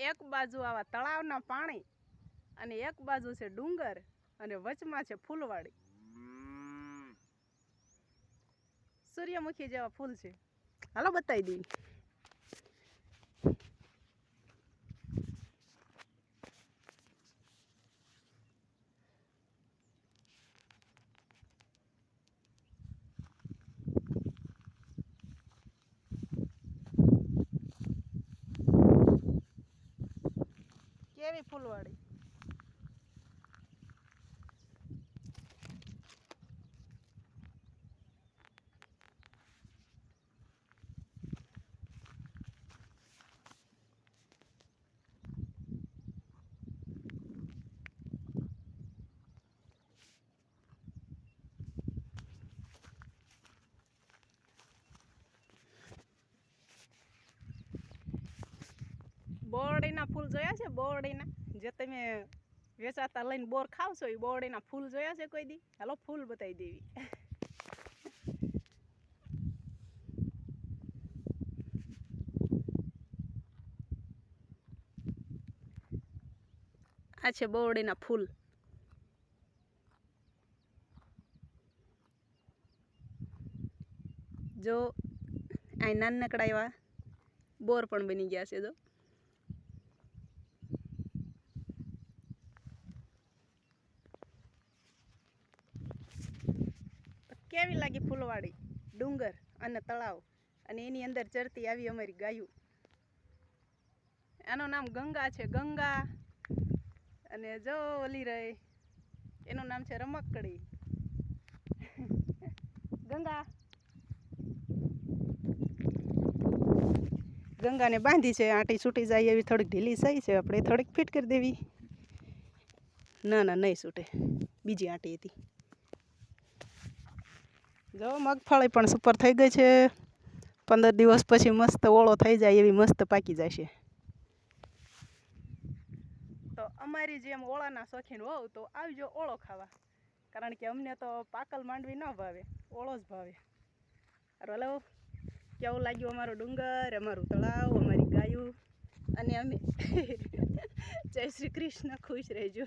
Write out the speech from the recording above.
એક બાજુ આવા તળાવના પાણી અને એક બાજુ છે ડુંગર અને વચમાં છે ફૂલવાડી. સૂર્યમુખી જેવા ફૂલ છે. હાલો બતાવી દઈએ. કેવી ફૂલવાડી. બોરડીના ફૂલ જોયા છે? બોરડીના જે તમે વેચાતા લઈને બોર ખાવશો એ બોરડીના ફૂલ જોયા છે કોઈ દી? હાલો ફૂલ બતાવી દેવી. આ છે બોરડીના ફૂલ. જો આ નાનકડા એવા બોર પણ બની ગયા છે. જો કેવી લાગી ફૂલવાડી, ડુંગર અને તળાવ અને એની અંદર ચરતી આવી અમારી ગાયું. એનું નામ ગંગા છે. ગંગા અને જો ઓલી રહી એનું નામ છે રમકડી. ગંગા ગંગાને બાંધી છે. આંટી છૂટી જાય એવી થોડીક ઢીલી સહી છે. આપણે થોડીક ફિટ કરી દેવી. ના ના નહીં છૂટે. બીજી આંટી હતી. જો મગફળી પણ સુપર થઈ ગઈ છે. 15 દિવસ પછી મસ્ત ઓળો થઈ જાય એવી મસ્ત પાકી જશે. તો અમારી જેમ ઓળાના શોખીન હોવ તો આવજો ઓળો ખાવા. કારણ કે અમને તો પાકલ માંડવી ન ભાવે, ઓળો જ ભાવે. હાલો કેવું લાગ્યું અમારો ડુંગર, અમારું તળાવ, અમારી ગાયું અને અમે. જય શ્રી કૃષ્ણ. ખુશ રહેજો.